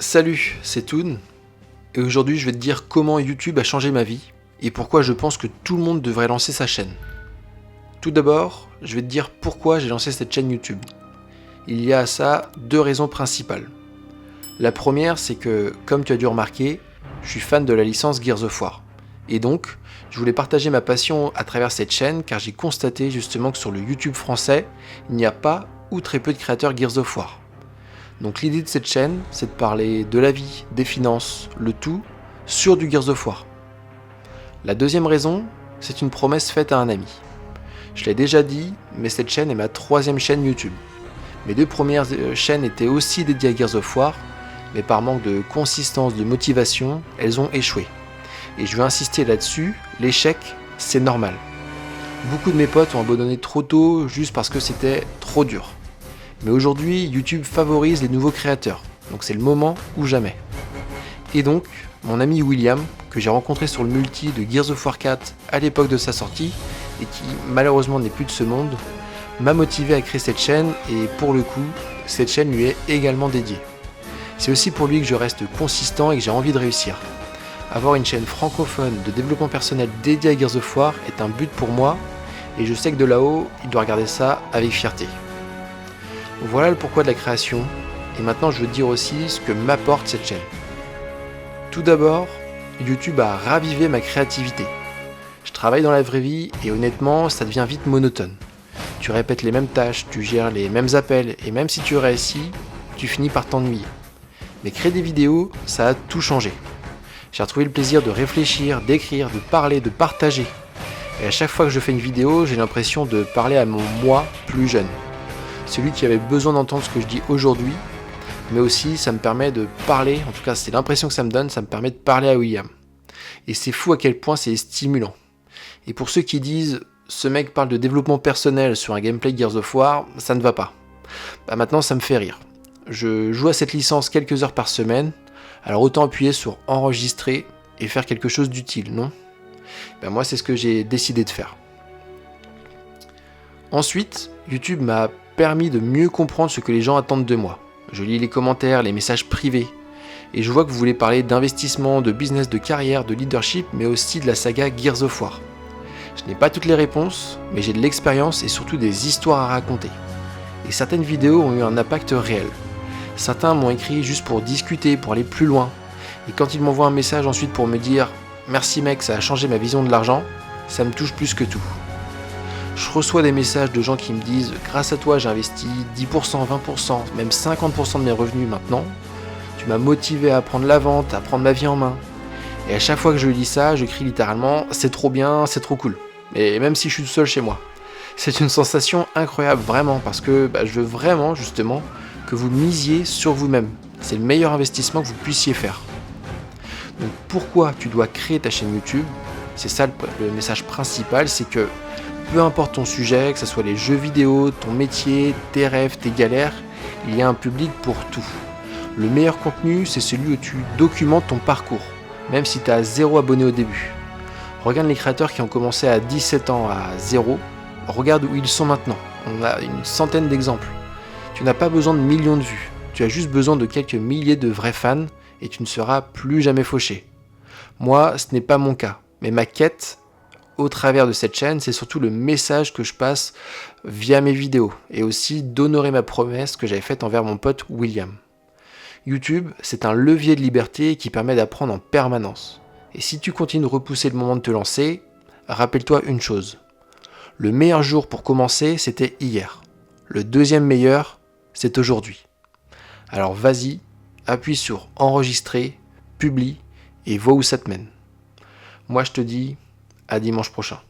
Salut, c'est Toon, et aujourd'hui je vais te dire comment YouTube a changé ma vie et pourquoi je pense que tout le monde devrait lancer sa chaîne. Tout d'abord, je vais te dire pourquoi j'ai lancé cette chaîne YouTube. Il y a à ça deux raisons principales. La première, c'est que, comme tu as dû remarquer, je suis fan de la licence Gears of War. Et donc, je voulais partager ma passion à travers cette chaîne car j'ai constaté justement que sur le YouTube français, il n'y a pas ou très peu de créateurs Gears of War. Donc l'idée de cette chaîne, c'est de parler de la vie, des finances, le tout sur du Gears of War. La deuxième raison, c'est une promesse faite à un ami. Je l'ai déjà dit, mais cette chaîne est ma troisième chaîne YouTube. Mes deux premières chaînes étaient aussi dédiées à Gears of War, mais par manque de consistance, de motivation, elles ont échoué. Et je veux insister là-dessus, l'échec, c'est normal. Beaucoup de mes potes ont abandonné trop tôt juste parce que c'était trop dur. Mais aujourd'hui, YouTube favorise les nouveaux créateurs, donc c'est le moment ou jamais. Et donc, mon ami William, que j'ai rencontré sur le multi de Gears of War 4 à l'époque de sa sortie, et qui malheureusement n'est plus de ce monde, m'a motivé à créer cette chaîne, et pour le coup, cette chaîne lui est également dédiée. C'est aussi pour lui que je reste consistant et que j'ai envie de réussir. Avoir une chaîne francophone de développement personnel dédiée à Gears of War est un but pour moi, et je sais que de là-haut, il doit regarder ça avec fierté. Voilà le pourquoi de la création, et maintenant je veux te dire aussi ce que m'apporte cette chaîne. Tout d'abord, YouTube a ravivé ma créativité. Je travaille dans la vraie vie et honnêtement, ça devient vite monotone. Tu répètes les mêmes tâches, tu gères les mêmes appels, et même si tu réussis, tu finis par t'ennuyer. Mais créer des vidéos, ça a tout changé. J'ai retrouvé le plaisir de réfléchir, d'écrire, de parler, de partager. Et à chaque fois que je fais une vidéo, j'ai l'impression de parler à mon moi plus jeune. Celui qui avait besoin d'entendre ce que je dis aujourd'hui, mais aussi ça me permet de parler, en tout cas c'est l'impression que ça me donne, ça me permet de parler à William. Et c'est fou à quel point c'est stimulant. Et pour ceux qui disent « ce mec parle de développement personnel sur un gameplay Gears of War », ça ne va pas. Maintenant ça me fait rire. Je joue à cette licence quelques heures par semaine, alors autant appuyer sur « enregistrer » et faire quelque chose d'utile, non ? Moi c'est ce que j'ai décidé de faire. Ensuite, YouTube m'a permis de mieux comprendre ce que les gens attendent de moi. Je lis les commentaires, les messages privés, et je vois que vous voulez parler d'investissement, de business, de carrière, de leadership, mais aussi de la saga Gears of War. Je n'ai pas toutes les réponses, mais j'ai de l'expérience et surtout des histoires à raconter. Et certaines vidéos ont eu un impact réel. Certains m'ont écrit juste pour discuter, pour aller plus loin, et quand ils m'envoient un message ensuite pour me dire « Merci mec, ça a changé ma vision de l'argent », ça me touche plus que tout. Je reçois des messages de gens qui me disent « Grâce à toi, j'ai investi 10%, 20%, même 50% de mes revenus maintenant. Tu m'as motivé à prendre la vente, à prendre ma vie en main. » Et à chaque fois que je lis ça, je crie littéralement « C'est trop bien, c'est trop cool. » Et même si je suis tout seul chez moi. C'est une sensation incroyable, vraiment, parce que je veux vraiment, justement, que vous misiez sur vous-même. C'est le meilleur investissement que vous puissiez faire. Donc pourquoi tu dois créer ta chaîne YouTube ? C'est ça le message principal, c'est que peu importe ton sujet, que ce soit les jeux vidéo, ton métier, tes rêves, tes galères, il y a un public pour tout. Le meilleur contenu, c'est celui où tu documentes ton parcours, même si tu as 0 abonné au début. Regarde les créateurs qui ont commencé à 17 ans à 0, regarde où ils sont maintenant. On a une centaine d'exemples. Tu n'as pas besoin de millions de vues, tu as juste besoin de quelques milliers de vrais fans et tu ne seras plus jamais fauché. Moi, ce n'est pas mon cas, mais ma quête, au travers de cette chaîne, c'est surtout le message que je passe via mes vidéos et aussi d'honorer ma promesse que j'avais faite envers mon pote William. YouTube, c'est un levier de liberté qui permet d'apprendre en permanence. Et si tu continues de repousser le moment de te lancer, rappelle-toi une chose. Le meilleur jour pour commencer, c'était hier. Le deuxième meilleur, c'est aujourd'hui. Alors vas-y, appuie sur enregistrer, publie et vois où ça te mène. Moi je te dis à dimanche prochain.